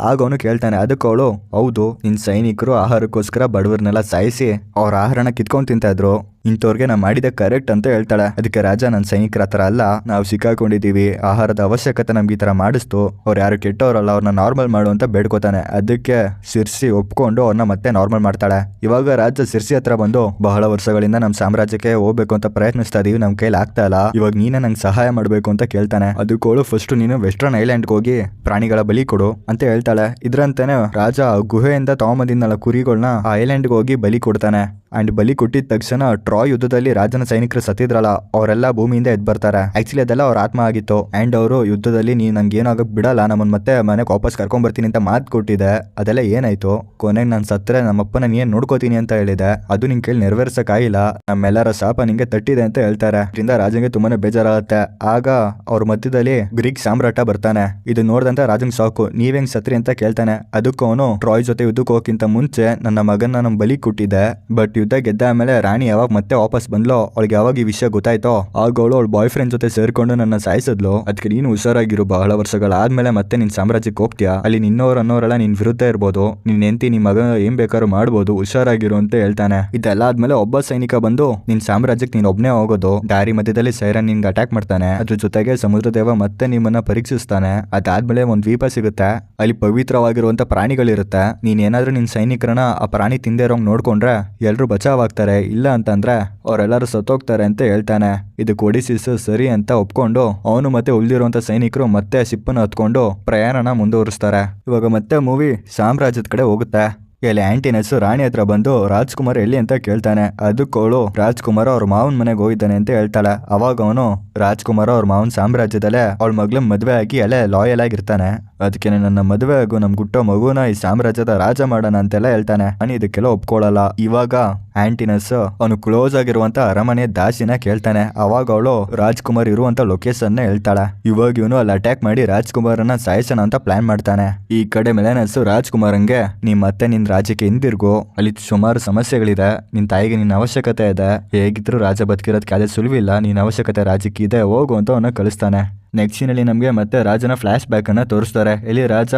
ಆಗ ಅವನು ಕೇಳ್ತಾನೆ. ಅದಕ್ಕೆ ಅವಳು, ಹೌದು, ನಿನ್ ಸೈನಿಕರು ಆಹಾರಕ್ಕೋಸ್ಕರ ಬಡವರನ್ನೆಲ್ಲ ಸಾಯಿಸಿ ಅವ್ರ ಆಹಾರನ ಕಿತ್ಕೊಂಡು ತಿಂತಾ ಇದ್ರು, ಇಂಥವ್ರಿಗೆ ನಾ ಮಾಡಿದೆ ಕರೆಕ್ಟ್ ಅಂತ ಹೇಳ್ತಾಳೆ. ಅದಕ್ಕೆ ರಾಜ, ನನ್ನ ಸೈನಿಕರ ಹತ್ರ ಅಲ್ಲ, ನಾವು ಸಿಕ್ಕಾಕೊಂಡಿದ್ದೀವಿ, ಆಹಾರದ ಅವಶ್ಯಕತೆ ನಮ್ಗೆ ಈ ತರ ಮಾಡಿಸ್ತು, ಅವ್ರು ಯಾರು ಕೆಟ್ಟವರಲ್ಲ, ಅವ್ರನ್ನ ನಾರ್ಮಲ್ ಮಾಡು ಅಂತ ಬೇಡ್ಕೋತಾನೆ. ಅದಕ್ಕೆ ಸಿರ್ಸಿ ಒಪ್ಕೊಂಡು ಅವ್ರನ್ನ ಮತ್ತೆ ನಾರ್ಮಲ್ ಮಾಡ್ತಾಳೆ. ಇವಾಗ ರಾಜ ಸಿರ್ಸಿ ಹತ್ರ ಬಂದು, ಬಹಳ ವರ್ಷಗಳಿಂದ ನಮ್ಮ ಸಾಮ್ರಾಜ್ಯಕ್ಕೆ ಹೋಗ್ಬೇಕು ಅಂತ ಪ್ರಯತ್ನಿಸ್ತಾ ಇದೀವಿ, ನಮ್ ಕೈಲಿ ಆಗ್ತಾ ಇಲ್ಲ, ಇವಾಗ ನೀನೇ ನಂಗೆ ಸಹಾಯ ಮಾಡ್ಬೇಕು ಅಂತ ಕೇಳ್ತಾನೆ. ಅದಕ್ಕೋಳು, ಫಸ್ಟ್ ನೀನು ವೆಸ್ಟರ್ನ್ ಐಲ್ಯಾಂಡ್ಗೆ ಹೋಗಿ ಪ್ರಾಣಿಗಳ ಬಲಿ ಕೊಡು ಅಂತ ಹೇಳ್ತಾಳೆ. ಇದ್ರಂತಾನೆ ರಾಜ ಗುಹೆಯಿಂದ ತಗೊಂಬಂದಿದ್ನಲ್ಲ ಕುರಿಗಳನ್ನ ಆ ಐಲ್ಯಾಂಡ್ಗೆ ಹೋಗಿ ಬಲಿ ಕೊಡ್ತಾನೆ. ಅಂಡ್ ಬಲಿ ಕೊಟ್ಟಿದ ತಕ್ಷಣ ಟ್ರಾಯ್ ಯುದ್ಧದಲ್ಲಿ ರಾಜನ ಸೈನಿಕರು ಸತ್ತಿದ್ರಲ್ಲ, ಅವರೆಲ್ಲ ಭೂಮಿಯಿಂದ ಎದ್ದು ಬರ್ತಾರೆ. ಆಕ್ಚುಲಿ ಅದೆಲ್ಲ ಅವ್ರ ಆತ್ಮ ಆಗಿತ್ತು. ಅಂಡ್ ಅವರು ಯುದ್ಧದಲ್ಲಿ ನೀ ನಂಗೆ ಏನಾಗಕ್ ಬಿಡಲ್ಲ, ನಮ್ಮನ್ನ ಮತ್ತೆ ಮನೆಗೆ ವಾಪಸ್ ಕರ್ಕೊಂಡ್ ಬರ್ತೀನಿ ಅಂತ ಮಾತು ಕೊಟ್ಟಿದೆ. ಅದೆಲ್ಲ ಏನಾಯ್ತು, ಕೊನೆಗೆ ನಾನು ಸತ್ತರೆ ನಮ್ಮಪ್ಪನ ನೀನ್ ನೋಡ್ಕೋತೀನಿ ಅಂತ ಹೇಳಿದೆ, ಅದು ನಿನ್ ಕೈಲಿ ನೆರವೇರ್ಸಕ್ ಆಗಿಲ್ಲ, ನಮ್ಮೆಲ್ಲರ ಶಾಪ ನಿಂಗೆ ತಟ್ಟಿದೆ ಅಂತ ಹೇಳ್ತಾರೆ. ಇದರಿಂದ ರಾಜಂಗೆ ತುಂಬಾನೇ ಬೇಜಾರಾಗುತ್ತೆ. ಆಗ ಅವ್ರ ಮಧ್ಯದಲ್ಲಿ ಗ್ರೀಕ್ ಸಾಮ್ರಾಟ ಬರ್ತಾನೆ. ಇದು ನೋಡ್ದಂತ ರಾಜಂಗ್ ಸಾಕು, ನೀವೆಂಗ್ ಸತ್ರಿ ಅಂತ ಕೇಳ್ತಾನೆ. ಅದಕ್ಕೂ ಅವನು, ಟ್ರಾಯ್ ಜೊತೆ ಯುದ್ಧಕ್ಕೆ ಹೋಗಕ್ಕಿಂತ ಮುಂಚೆ ನನ್ನ ಮಗನ ನಮ್ ಬಲಿ ಕೊಟ್ಟಿದ್ದೆ, ಬಟ್ ಯುದ್ಧ ಗೆದ್ದ ಆಮೇಲೆ ರಾಣಿ ಯಾವಾಗ ಮತ್ತೆ ವಾಪಸ್ ಬಂದ್ಲೋ, ಅವಳಿಗೆ ಯಾವಾಗ ಈ ವಿಷಯ ಗೊತ್ತಾಯ್ತೋ ಆಗ ಅವಳು ಅವಳ ಬಾಯ್ ಫ್ರೆಂಡ್ ಜೊತೆ ಸೇರ್ಕೊಂಡು ನನ್ನ ಸಾಯಿಸಿದ್ಲು. ಅದಕ್ಕೆ ನೀನು ಹುಷಾರಾಗಿರು, ಬಹಳ ವರ್ಷಗಳಾದ್ಮೇಲೆ ಮತ್ತೆ ನಿನ್ ಸಾಮ್ರಾಜ್ಯಕ್ಕೆ ಹೋಗ್ತೀಯಾ, ಅಲ್ಲಿ ನಿನ್ನೋರು ಅನ್ನೋರೆಲ್ಲ ನಿನ್ ವಿರುದ್ಧ ಇರ್ಬೋದು, ನಿನ್ ಹೆಂಡತಿ ನಿನ್ ಮಗ ಏನ್ ಬೇಕಾದ್ರೂ ಮಾಡ್ಬೋದು, ಹುಷಾರಾಗಿರು ಅಂತ ಹೇಳ್ತಾನೆ. ಇದೆಲ್ಲ ಆದ್ಮೇಲೆ ಒಬ್ಬ ಸೈನಿಕ ಬಂದು ನಿನ್ ಸಾಮ್ರಾಜ್ಯಕ್ಕೆ ನೀನ್ ಒಬ್ನೇ ಹೋಗೋದು, ದಾರಿ ಮಧ್ಯದಲ್ಲಿ ಸೈರನ್ ನಿನ್ಗೆ ಅಟ್ಯಾಕ್ ಮಾಡ್ತಾನೆ, ಅದ್ರ ಜೊತೆಗೆ ಸಮುದ್ರ ದೇವ ಮತ್ತೆ ನಿಮ್ಮನ್ನ ಪರೀಕ್ಷಿಸ್ತಾನೆ. ಅದಾದ್ಮೇಲೆ ಒಂದ್ ದ್ವೀಪ ಸಿಗುತ್ತೆ, ಅಲ್ಲಿ ಪವಿತ್ರವಾಗಿರುವಂತ ಪ್ರಾಣಿಗಳಿರುತ್ತೆ. ನೀನ್ ಏನಾದ್ರೂ ನಿನ್ ಸೈನಿಕರನ್ನ ಆ ಪ್ರಾಣಿ ತಿಂದೇ ಇರೋಂಗ್ ನೋಡ್ಕೊಂಡ್ರೆ ಎಲ್ರು ಬಚಾವಾಗ್ತಾರೆ, ಇಲ್ಲ ಅಂತಂದ್ರೆ ಅವರೆಲ್ಲರೂ ಸತ್ತೋಗ್ತಾರೆ ಅಂತ ಹೇಳ್ತಾನೆ. ಇದಕ್ಕೆ ಒಡಿಸಿಸ್ ಸರಿ ಅಂತ ಒಪ್ಕೊಂಡು ಅವನು ಮತ್ತೆ ಉಳಿದಿರುವಂತ ಸೈನಿಕರು ಮತ್ತೆ ಶಿಪ್ಪನ್ನು ಹತ್ಕೊಂಡು ಪ್ರಯಾಣನ ಮುಂದುವರಿಸ್ತಾರೆ. ಇವಾಗ ಮತ್ತೆ ಮೂವಿ ಸಾಮ್ರಾಜ್ಯದ ಕಡೆ ಹೋಗುತ್ತೆ. ಇಲ್ಲಿ ಆಂಟಿನಸ್ ರಾಣಿ ಹತ್ರ ಬಂದು ರಾಜ್ಕುಮಾರ್ ಎಲ್ಲಿ ಅಂತ ಕೇಳ್ತಾನೆ. ಅದಕ್ಕವಳು ರಾಜ್ಕುಮಾರ್ ಅವ್ರ ಮಾವನ್ ಮನೆಗೆ ಹೋಗಿದ್ದಾನೆ ಅಂತ ಹೇಳ್ತಾಳೆ. ಅವಾಗ ಅವನು ರಾಜ್ಕುಮಾರ್ ಅವ್ರ ಮಾವನ್ ಸಾಮ್ರಾಜ್ಯದಲ್ಲೇ ಅವಳ ಮಗ್ಳ ಮದ್ವೆ ಆಗಿ ಅಲ್ಲೇ ಲಾಯಲ್ ಆಗಿರ್ತಾನೆ. ಅದಕ್ಕೆ ನನ್ನ ಮದ್ವೆ ಆಗು, ನಮ್ ಗುಟ್ಟೋ ಮಗುನ ಈ ಸಾಮ್ರಾಜ್ಯದ ರಾಜ ಮಾಡೋಣ ಅಂತೆಲ್ಲ ಹೇಳ್ತಾನೆ. ನಾನು ಇದಕ್ಕೆಲ್ಲ ಒಪ್ಕೊಳ್ಳಲ್ಲ. ಇವಾಗ ಆಂಟಿನಸ್ ಅವನು ಕ್ಲೋಸ್ ಆಗಿರುವಂತ ಅರಮನೆ ದಾಸಿನ ಕೇಳ್ತಾನೆ. ಅವಾಗ ಅವಳು ರಾಜ್ಕುಮಾರ್ ಇರುವಂತ ಲೊಕೇಶನ್ ಹೇಳ್ತಾಳೆ. ಇವಾಗ ಇವನು ಅಲ್ಲಿ ಅಟ್ಯಾಕ್ ಮಾಡಿ ರಾಜ್ಕುಮಾರನ್ನ ಸಾಯಿಸೋಣ ಅಂತ ಪ್ಲಾನ್ ಮಾಡ್ತಾನೆ. ಈ ಕಡೆ ಮೆಲನಸ್ ರಾಜ್ಕುಮಾರಂಗೆ ನೀ ಮತ್ತೆ ನಿನ್ ರಾಜ್ಯಕ್ಕೆ ಹಿಂದಿರ್ಗು, ಅಲ್ಲಿ ಸುಮಾರು ಸಮಸ್ಯೆಗಳಿದೆ, ನಿನ್ ತಾಯಿಗೆ ನಿನ್ನ ಅವಶ್ಯಕತೆ ಇದೆ, ಹೇಗಿದ್ರು ರಾಜ ಬದುಕಿರೋದ್ ಕಾಲೇ ಸುಲವಿಲ್ಲ, ನಿನ್ನ ಅವಶ್ಯಕತೆ ರಾಜ್ಯಕ್ಕೆ ಇದೆ, ಹೋಗು ಅಂತ ಅವನ್ನ ಕಳಿಸ್ತಾನೆ. ನೆಕ್ಸ್ಟ್ ಸೀನಲ್ಲಿ ನಮಗೆ ಮತ್ತೆ ರಾಜನ ಫ್ಲಾಶ್ ಬ್ಯಾಕ್ ಅನ್ನ ತೋರಿಸ್ತಾರೆ. ಇಲ್ಲಿ ರಾಜ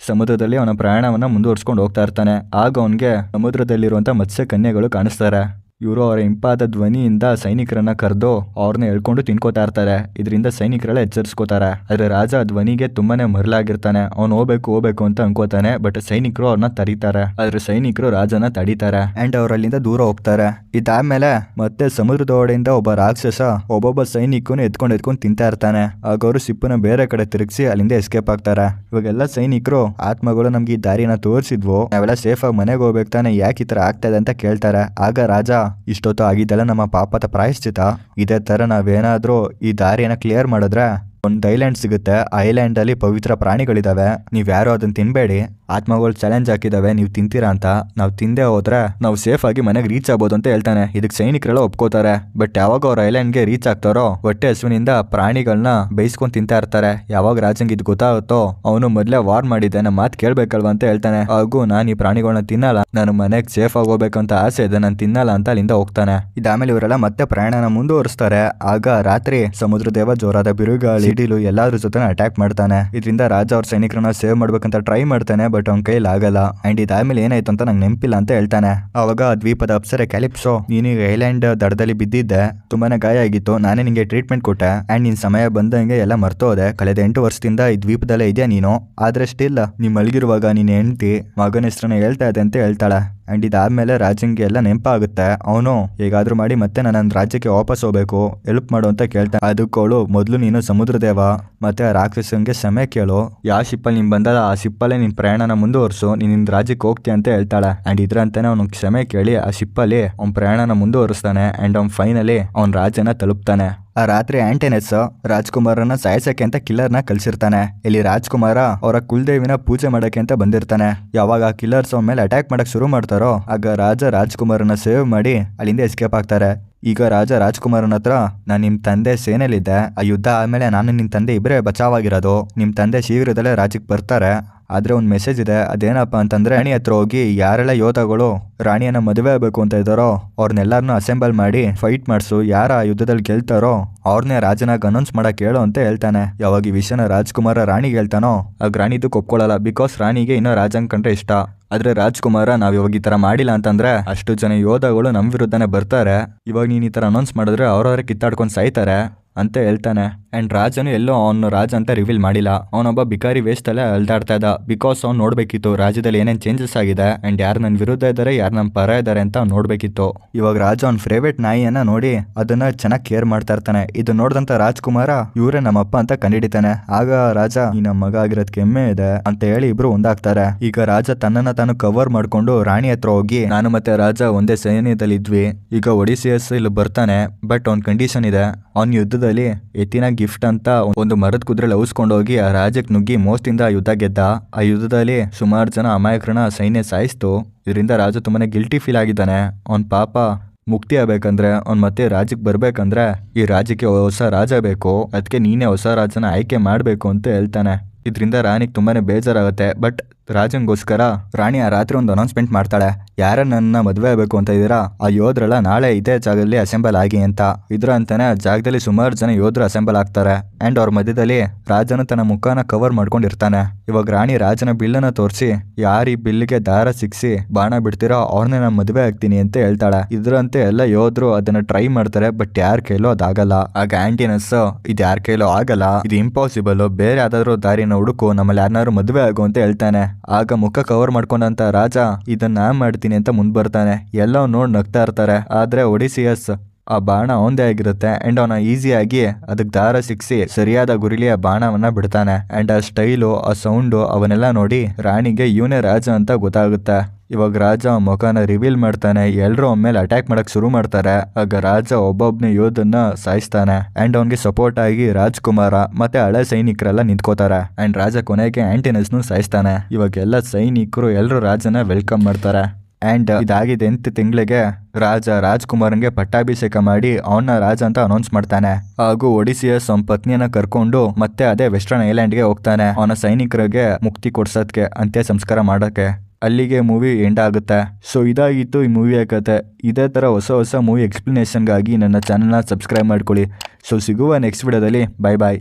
ಸಮುದ್ರದಲ್ಲಿ ಅವನ ಪ್ರಯಾಣವನ್ನ ಮುಂದುವರ್ಸ್ಕೊಂಡು ಹೋಗ್ತಾ ಇರ್ತಾನೆ. ಆಗ ಅವನಿಗೆ ಸಮುದ್ರದಲ್ಲಿರುವಂತ ಮತ್ಸ್ಯ ಕನ್ಯೆಗಳು ಕಾಣಿಸ್ತಾರೆ. ಇವರು ಅವರ ಇಂಪಾದ ಧ್ವನಿಯಿಂದ ಸೈನಿಕರನ್ನ ಕರೆದು ಅವ್ರನ್ನ ಎಳ್ಕೊಂಡು ತಿನ್ಕೋತಾ ಇರ್ತಾರೆ. ಇದರಿಂದ ಸೈನಿಕರೆಲ್ಲ ಎಚ್ಚರಿಸ್ಕೋತಾರೆ. ಆದ್ರೆ ರಾಜ ಧ್ವನಿಗೆ ತುಂಬಾನೇ ಮರಲಾಗಿರ್ತಾನೆ. ಅವ್ನು ಹೋಗ್ಬೇಕು ಅಂತ ಅನ್ಕೋತಾನೆ. ಬಟ್ ಸೈನಿಕರು ಅವ್ರನ್ನ ತಡೀತಾರೆ. ಆದ್ರೆ ಸೈನಿಕರು ರಾಜನ ತಡೀತಾರೆ ಅಂಡ್ ಅವರಲ್ಲಿಂದ ದೂರ ಹೋಗ್ತಾರೆ. ಇದಾದ್ಮೇಲೆ ಮತ್ತೆ ಸಮುದ್ರದ ಒಡೆಯಿಂದ ಒಬ್ಬ ರಾಕ್ಷಸ ಒಬ್ಬೊಬ್ಬ ಸೈನಿಕನು ಎತ್ಕೊಂಡು ತಿಂತಾ ಇರ್ತಾನೆ. ಆಗ ಅವರು ಸಿಪ್ಪನ್ನ ಬೇರೆ ಕಡೆ ತಿರುಗಿಸಿ ಅಲ್ಲಿಂದ ಎಸ್ಕೇಪ್ ಆಗ್ತಾರೆ. ಇವಾಗೆಲ್ಲ ಸೈನಿಕರು ಆತ್ಮಗಳು ನಮ್ಗೆ ಈ ದಾರಿನ ತೋರಿಸಿದ್ವು, ನಾವೆಲ್ಲ ಸೇಫ್ ಆಗಿ ಮನೆಗೆ ಹೋಗ್ಬೇಕು ತಾನೆ, ಯಾಕೆ ಈ ತರ ಆಗ್ತಾ ಇದೆ ಅಂತ ಕೇಳ್ತಾರೆ. ಆಗ ರಾಜ ಇಷ್ಟೊತ್ತು ಆಗಿದ್ದೆಲ್ಲ ನಮ್ಮ ಪಾಪದ ಪ್ರಾಯಶ್ಚಿತ, ಇದೇ ತರ ನಾವೇನಾದ್ರೂ ಈ ದಾರಿಯನ್ನ ಕ್ಲಿಯರ್ ಮಾಡಿದ್ರೆ ಒಂದು ಐಲ್ಯಾಂಡ್ ಸಿಗುತ್ತೆ. ಐಲ್ಯಾಂಡ್ ಅಲ್ಲಿ ಪವಿತ್ರ ಪ್ರಾಣಿಗಳಿದಾವೆ, ನೀವ್ ಯಾರು ಅದನ್ನ ತಿನ್ಬೇಡಿ, ಆತ್ಮಗಳು ಚಾಲೆಂಜ್ ಹಾಕಿದಾವೆ, ನೀವು ತಿಂತೀರಾ ಅಂತ. ನಾವು ತಿಂದೇ ಹೋದ್ರೆ ನಾವು ಸೇಫ್ ಆಗಿ ಮನೆಗೆ ರೀಚ್ ಆಗ್ಬೋದು ಅಂತ ಹೇಳ್ತಾನೆ. ಇದಕ್ಕೆ ಸೈನಿಕರೆಲ್ಲ ಒಪ್ಕೋತಾರೆ. ಬಟ್ ಯಾವಾಗ ಅವ್ರ ಐಲ್ಯಾಂಡ್ಗೆ ರೀಚ್ ಆಗ್ತಾರೋ ಹೊಟ್ಟೆ ಹಸುವಿನಿಂದ ಪ್ರಾಣಿಗಳನ್ನ ಬೇಯಿಸ್ಕೊಂಡ್ ತಿಂತಾ ಇರ್ತಾರೆ. ಯಾವಾಗ ರಾಜಂಗೆ ಇದು ಗೊತ್ತಾಗುತ್ತೋ ಅವನು ಮೊದ್ಲೇ ವಾರ್ ಮಾಡಿದ್ದೆ, ನಮ್ಮ ಮಾತು ಕೇಳ್ಬೇಕಲ್ವಾ ಅಂತ ಹೇಳ್ತಾನೆ. ಹಾಗೂ ನಾನು ಈ ಪ್ರಾಣಿಗಳನ್ನ ತಿನ್ನಲ್ಲ, ನಾನು ಮನೆಗೆ ಸೇಫ್ ಆಗಿ ಹೋಗ್ಬೇಕಂತ ಆಸೆ ಇದೆ, ನಾನು ತಿನ್ನಲ್ಲ ಅಂತ ಅಲ್ಲಿಂದ ಹೋಗ್ತಾನೆ. ಇದಾದ್ಮೇಲೆ ಇವರೆಲ್ಲ ಮತ್ತೆ ಪ್ರಯಾಣನ ಮುಂದುವರಿಸ್ತಾರೆ. ಆಗ ರಾತ್ರಿ ಸಮುದ್ರ ದೇವ ಜೋರಾದ ಬಿರುಗಾಳಿ ಸಿಡಿಲು ಎಲ್ಲಾದ್ರ ಜೊತೆ ಅಟ್ಯಾಕ್ ಮಾಡ್ತಾನೆ. ಇದರಿಂದ ರಾಜ ಅವ್ರ ಸೈನಿಕರನ್ನ ಸೇವ್ ಮಾಡ್ಬೇಕಂತ ಟ್ರೈ ಮಾಡ್ತಾನೆ. ಬಟ್ ಅವ್ನ ಕೈಲಿ ಆಗಲ್ಲ. ಅಂಡ್ ಇದಾದ್ಮೇಲೆ ಏನಾಯ್ತು ಅಂತ ನಂಗೆ ನೆನಪಿಲ್ಲ ಅಂತ ಹೇಳ್ತಾನೆ. ಅವಾಗ ದ್ವೀಪದ ಅಪ್ಸರೆ ಕ್ಯಾಲಿಪ್ಸೋ, ನೀನು ಐಲ್ಯಾಂಡ್ ದಡದಲ್ಲಿ ಬಿದ್ದಿದ್ದೆ, ತುಂಬಾನೇ ಗಾಯ ಆಗಿತ್ತು, ನಾನೇ ನಿಂಗೆ ಟ್ರೀಟ್ಮೆಂಟ್ ಕೊಟ್ಟೆ ಅಂಡ್ ನಿನ್ ಸಮಯ ಬಂದಂಗೆ ಎಲ್ಲ ಮರ್ತೋದೆ. ಕಳೆದ 8 ವರ್ಷದಿಂದ ಈ ದ್ವೀಪದಲ್ಲೇ ಇದೆಯಾ ನೀನು, ಆದ್ರೆ ಸ್ಟಿಲ್ ನೀ ಮಲಗಿರುವಾಗ ನೀನ್ ಹೆಂಡತಿ ಮಗನ ಹೆಸರನ್ನ ಹೇಳ್ತಾ ಇದೆ ಅಂತ ಹೇಳ್ತಾಳೆ. ಅಂಡ್ ಇದಾದ್ಮೇಲೆ ರಾಜಂಗೆ ಎಲ್ಲ ನೆನಪಾಗುತ್ತೆ. ಅವನು ಹೇಗಾದ್ರೂ ಮಾಡಿ ಮತ್ತೆ ನನ್ನ ರಾಜ್ಯಕ್ಕೆ ವಾಪಸ್ ಹೋಗ್ಬೇಕು, ಹೆಲ್ಪ್ ಮಾಡು ಅಂತ ಕೇಳ್ತಾನೆ. ಅದಕ್ಕವಳು ಮೊದಲು ನೀನು ಸಮುದ್ರ ದೇವ ಮತ್ತೆ ಆ ರಾಕ್ಷಸಂಗೆ ಕ್ಷಮೆ ಕೇಳು, ಯಾವ ಶಿಪ್ಪಲ್ಲಿ ನೀನ್ ಬಂದಲ್ಲ ಆ ಶಿಪ್ಪಲ್ಲೇ ನಿನ್ ಪ್ರಯಾಣನ ಮುಂದುವರ್ಸು, ನಿನ್ ರಾಜ್ಯಕ್ಕೆ ಹೋಗ್ತೀಯ ಅಂತ ಹೇಳ್ತಾಳೆ. ಅಂಡ್ ಇದ್ರಂತಾನೆ ಅವ್ನು ಕ್ಷಮೆ ಕೇಳಿ ಆ ಶಿಪ್ಪಲ್ಲಿ ಅವ್ನ ಪ್ರಯಾಣನ ಮುಂದುವರಿಸ್ತಾನೆ. ಅಂಡ್ ಅವ್ನ್ ಫೈನಲಿ ಅವ್ನ ರಾಜ್ಯನ ತಲುಪ್ತಾನೆ. ಆ ರಾತ್ರಿ ಆಂಟೆನೆಸ್ ರಾಜ್ಕುಮಾರನ ಸಾಯಿಸಕ್ಕೆ ಅಂತ ಕಿಲ್ಲರ್ನ ಕಳ್ಸಿರ್ತಾನೆ. ಇಲ್ಲಿ ರಾಜ್ಕುಮಾರ ಅವರ ಕುಲದೇವಿನ ಪೂಜೆ ಮಾಡಕ್ಕೆ ಅಂತ ಬಂದಿರ್ತಾನೆ. ಯಾವಾಗ ಆ ಕಿಲ್ಲರ್ಸ್ ಅವನ ಮೇಲೆ ಅಟ್ಯಾಕ್ ಮಾಡಕ್ ಶುರು ಮಾಡ್ತಾರೋ ಆಗ ರಾಜ್ಕುಮಾರನ ಸೇವ್ ಮಾಡಿ ಅಲ್ಲಿಂದ ಎಸ್ಕೇಪ್ ಆಗ್ತಾರೆ. ಈಗ ರಾಜ್ಕುಮಾರನ ಹತ್ರ ನಾನು ನಿಮ್ ತಂದೆ ಸೇನೆಯಲ್ಲಿದ್ದೆ, ಆ ಯುದ್ಧ ಆದ್ಮೇಲೆ ನಾನು ನಿಮ್ ತಂದೆ ಇಬ್ಬರೇ ಬಚಾವಾಗಿರೋದು, ನಿಮ್ ತಂದೆ ಶೀಘ್ರದಲ್ಲೇ ರಾಜ್ಯಕ್ಕೆ ಬರ್ತಾರೆ. ಆದ್ರೆ ಒಂದು ಮೆಸೇಜ್ ಇದೆ, ಅದೇನಪ್ಪ ಅಂತಂದ್ರೆ ರಾಣಿ ಹತ್ರ ಹೋಗಿ ಯಾರೆಲ್ಲ ಯೋಧಗಳು ರಾಣಿಯನ್ನ ಮದುವೆ ಆಗಬೇಕು ಅಂತ ಇದ್ದಾರೋ ಅವ್ರನ್ನೆಲ್ಲಾರನ್ನೂ ಅಸೆಂಬಲ್ ಮಾಡಿ ಫೈಟ್ ಮಾಡಿಸು, ಯಾರ ಯುದ್ಧದಲ್ಲಿ ಗೆಲ್ತಾರೋ ಅವ್ರನ್ನೇ ರಾಜನಾಗ ಅನೌನ್ಸ್ ಮಾಡಕ್ ಹೇಳು ಅಂತ ಹೇಳ್ತಾನೆ. ಯಾವಾಗ ಈ ವಿಷಯನ ರಾಜ್ಕುಮಾರ ರಾಣಿಗೆ ಹೇಳ್ತಾನೋ ಆಗ ರಾಣಿದು ಒಪ್ಕೊಳ್ಳಲ್ಲ. ಬಿಕಾಸ್ ರಾಣಿಗೆ ಇನ್ನೂ ರಾಜನ್ ಕಂಡ್ರೆ ಇಷ್ಟ. ಆದ್ರೆ ರಾಜ್ಕುಮಾರ ನಾವ್ ಇವಾಗ ಈ ತರ ಮಾಡಿಲ್ಲ ಅಂತಂದ್ರೆ ಅಷ್ಟು ಜನ ಯೋಧಗಳು ನಮ್ ವಿರುದ್ಧನೇ ಬರ್ತಾರೆ, ಇವಾಗ ನೀನ್ ಈ ತರ ಅನೌನ್ಸ್ ಮಾಡಿದ್ರೆ ಅವ್ರವ್ರೆ ಕಿತ್ತಾಡ್ಕೊಂಡು ಸಾಯ್ತಾರೆ ಅಂತ ಹೇಳ್ತಾನೆ. ಅಂಡ್ ರಾಜನು ಎಲ್ಲೋ ಅವನು ರಾಜ ಅಂತ ರಿವೀಲ್ ಮಾಡಿಲ್ಲ, ಅವನೊಬ್ಬ ಬಿಕಾರಿ ವೇಷದಲ್ಲೇ ಅಲ್ದಾಡ್ತಾ ಇದ್ದ. ಬಿಕಾಸ್ ಅವ್ನು ನೋಡ್ಬೇಕಿತ್ತು ರಾಜ್ಯದಲ್ಲಿ ಏನೇನ್ ಚೇಂಜಸ್ ಆಗಿದೆ ಅಂಡ್ ಯಾರು ನನ್ನ ವಿರುದ್ಧ ಇದ್ದಾರೆ ಯಾರು ನಮ್ಮ ಪರ ಇದ್ದಾರೆ ಅಂತ ಅವ್ನು ನೋಡ್ಬೇಕಿತ್ತು. ಇವಾಗ ರಾಜ ಅವ್ನ ಫೇವ್ರೇಟ್ ನಾಯಿಯನ್ನ ನೋಡಿ ಅದನ್ನ ಚೆನ್ನಾಗಿ ಕೇರ್ ಮಾಡ್ತಾ ಇರ್ತಾನೆ. ಇದು ನೋಡ್ದಂತ ರಾಜ್ಕುಮಾರ ಇವರೇ ನಮ್ಮಪ್ಪ ಅಂತ ಕಂಡಿಡಿತಾನೆ. ಆಗ ರಾಜ ಈ ನಮ್ಮ ಮಗ ಆಗಿರೋದ್ ಕೆಮ್ಮೆ ಇದೆ ಅಂತ ಹೇಳಿ ಇಬ್ರು ಒಂದಾಗ್ತಾರೆ. ಈಗ ರಾಜ ತನ್ನನ್ನ ತಾನು ಕವರ್ ಮಾಡ್ಕೊಂಡು ರಾಣಿ ಹತ್ರ ಹೋಗಿ ನಾನು ಮತ್ತೆ ರಾಜ ಒಂದೇ ಸೈನ್ಯದಲ್ಲಿ ಇದ್ವಿ, ಈಗ ಒಡಿಸಿಯಸ್ ಇಲ್ಲಿ ಬರ್ತಾನೆ, ಬಟ್ ಅವ್ನ ಕಂಡೀಷನ್ ಇದೆ, ಅವ್ನ ಯುದ್ಧದಲ್ಲಿ ಎತ್ತಿನ ಗಿಫ್ಟ್ ಅಂತ ಒಂದು ಮರದ ಕುದುರೆಲಿ ಔಸ್ಕೊಂಡೋಗಿ ಆ ರಾಜ್ಯಕ್ಕೆ ನುಗ್ಗಿ ಮೋಸ್ಟಿಂದ ಯುದ್ಧ ಗೆದ್ದ. ಆ ಯುದ್ಧದಲ್ಲಿ ಸುಮಾರು ಜನ ಅಮಾಯಕರನ್ನ ಸೈನ್ಯ ಸಾಯಿಸ್ತು. ಇದರಿಂದ ರಾಜ ತುಂಬಾನೇ ಗಿಲ್ಟಿ ಫೀಲ್ ಆಗಿದ್ದಾನೆ. ಅವ್ನ ಪಾಪ ಮುಕ್ತಿ ಆಗ್ಬೇಕಂದ್ರೆ ಅವ್ನ್ ಮತ್ತೆ ರಾಜ್ಯಕ್ಕೆ ಬರ್ಬೇಕಂದ್ರೆ ಈ ರಾಜ್ಯಕ್ಕೆ ಹೊಸ ರಾಜ ಬೇಕು, ಅದಕ್ಕೆ ನೀನೇ ಹೊಸ ರಾಜನ ಆಯ್ಕೆ ಮಾಡ್ಬೇಕು ಅಂತ ಹೇಳ್ತಾನೆ. ಇದರಿಂದ ರಾಣಿಗೆ ತುಂಬಾನೇ ಬೇಜಾರಾಗುತ್ತೆ. ಬಟ್ ರಾಜಂಗೋಸ್ಕರ ರಾಣಿ ಆ ರಾತ್ರಿ ಒಂದು ಅನೌನ್ಸ್ಮೆಂಟ್ ಮಾಡ್ತಾಳೆ, ಯಾರ ನನ್ನ ಮದುವೆ ಆಗಬೇಕು ಅಂತ ಇದ್ದೀರಾ ಆ ಯೋಧರೆಲ್ಲ ನಾಳೆ ಇದೇ ಜಾಗದಲ್ಲಿ ಅಸೆಂಬಲ್ ಆಗಿ ಅಂತ. ಇದ್ರ ಅಂತಾನೆ ಆ ಜಾಗದಲ್ಲಿ ಸುಮಾರು ಜನ ಯೋಧರು ಅಸೆಂಬಲ್ ಆಗ್ತಾರೆ. ಅಂಡ್ ಅವ್ರ ಮಧ್ಯದಲ್ಲಿ ರಾಜನು ತನ್ನ ಮುಖನ ಕವರ್ ಮಾಡ್ಕೊಂಡಿರ್ತಾನೆ. ಇವಾಗ ರಾಣಿ ರಾಜನ ಬಿಲ್ಲನ್ನ ತೋರಿಸಿ ಯಾರು ಈ ಬಿಲ್ಲಿಗೆ ದಾರ ಸಿಕ್ಸಿ ಬಾಣ ಬಿಡ್ತೀರೋ ಅವ್ರನ್ನೇ ನಾನು ಮದುವೆ ಆಗ್ತೀನಿ ಅಂತ ಹೇಳ್ತಾಳೆ. ಇದ್ರಂತೆ ಎಲ್ಲ ಯೋಧರು ಅದನ್ನ ಟ್ರೈ ಮಾಡ್ತಾರೆ. ಬಟ್ ಯಾರ ಕೈಲೋ ಅದಾಗಲ್ಲ. ಆಗ ಆಂಟಿನಸ್ ಇದು ಯಾರ ಕೈಲೋ ಆಗಲ್ಲ, ಇದು ಇಂಪಾಸಿಬಲ್, ಬೇರೆ ಯಾವ್ದಾದ್ರು ದಾರಿನ ಹುಡುಕು, ನಮ್ಮಲ್ಲಿ ಯಾರನ್ನಾರು ಮದುವೆ ಆಗು ಅಂತ ಹೇಳ್ತಾನೆ. ಆಗ ಮುಖ ಕವರ್ ಮಾಡ್ಕೊಂಡಂತ ರಾಜ ಇದನ್ನ ಮಾಡ್ತೀನಿ ಅಂತ ಮುಂದ್ ಬರ್ತಾನೆ. ಎಲ್ಲ ನೋಡ್ ನಗ್ತಾ ಇರ್ತಾರೆ. ಆದ್ರೆ ಒಡಿಸಿಯಸ್ ಆ ಬಾಣ ಅವಂದೇ ಆಗಿರುತ್ತೆ ಅಂಡ್ ಅವನ ಈಸಿಯಾಗಿ ಅದಕ್ಕೆ ದಾರ ಸಿಕ್ಸಿ ಸರಿಯಾದ ಗುರಿಲಿ ಆ ಬಾಣವನ್ನ ಬಿಡ್ತಾನೆ. ಅಂಡ್ ಆ ಸ್ಟೈಲು ಆ ಸೌಂಡು ಅವನ್ನೆಲ್ಲ ನೋಡಿ ರಾಣಿಗೆ ಇವನೇ ರಾಜ ಅಂತ ಗೊತ್ತಾಗುತ್ತೆ. ಇವಾಗ ರಾಜ ಮುಖನ ರಿವೀಲ್ ಮಾಡ್ತಾನೆ. ಎಲ್ರು ಅವನ ಮೇಲೆ ಅಟ್ಯಾಕ್ ಮಾಡಕ್ ಶುರು ಮಾಡ್ತಾರೆ. ಆಗ ರಾಜ ಒಬ್ಬೊಬ್ನೇ ಯೋಧನ್ನ ಸಾಯಿಸ್ತಾನೆ. ಅಂಡ್ ಅವನ್ಗೆ ಸಪೋರ್ಟ್ ಆಗಿ ರಾಜ್ಕುಮಾರ ಮತ್ತೆ ಹಳೆ ಸೈನಿಕರೆಲ್ಲ ನಿಂತ್ಕೋತಾರೆ. ಅಂಡ್ ರಾಜ ಕೊನೆಗೆ ಆಂಟಿನಸ್ನು ಸಾಯಿಸ್ತಾನೆ. ಇವಾಗ ಎಲ್ಲ ಸೈನಿಕರು ಎಲ್ರು ರಾಜನ ವೆಲ್ಕಮ್ ಮಾಡ್ತಾರೆ. ಆ್ಯಂಡ್ ಇದಾಗಿದೆ 8 ತಿಂಗಳಿಗೆ ರಾಜ್ಕುಮಾರ್ಗೆ ಪಟ್ಟಾಭಿಷೇಕ ಮಾಡಿ ಅವನ ರಾಜ ಅಂತ ಅನೌನ್ಸ್ ಮಾಡ್ತಾನೆ. ಹಾಗೂ ಒಡಿಸಿಯಸ್ ಅವನ ಪತ್ನಿಯನ್ನ ಕರ್ಕೊಂಡು ಮತ್ತೆ ಅದೇ ವೆಸ್ಟರ್ನ್ ಐಲ್ಯಾಂಡ್ಗೆ ಹೋಗ್ತಾನೆ ಅವನ ಸೈನಿಕರಿಗೆ ಮುಕ್ತಿ ಕೊಡ್ಸೋದಕ್ಕೆ, ಅಂತ್ಯ ಸಂಸ್ಕಾರ ಮಾಡೋಕ್ಕೆ. ಅಲ್ಲಿಗೆ ಮೂವಿ ಎಂಡ್ ಆಗುತ್ತೆ. ಸೊ ಇದಾಗಿತ್ತು ಈ ಮೂವಿಯ ಕತೆ. ಇದೇ ಥರ ಹೊಸ ಮೂವಿ ಎಕ್ಸ್ಪ್ಲನೇಷನ್ಗಾಗಿ ನನ್ನ ಚಾನಲ್ನ ಸಬ್ಸ್ಕ್ರೈಬ್ ಮಾಡ್ಕೊಳ್ಳಿ. ಸೊ ಸಿಗುವ ನೆಕ್ಸ್ಟ್ ವಿಡಿಯೋದಲ್ಲಿ. ಬಾಯ್.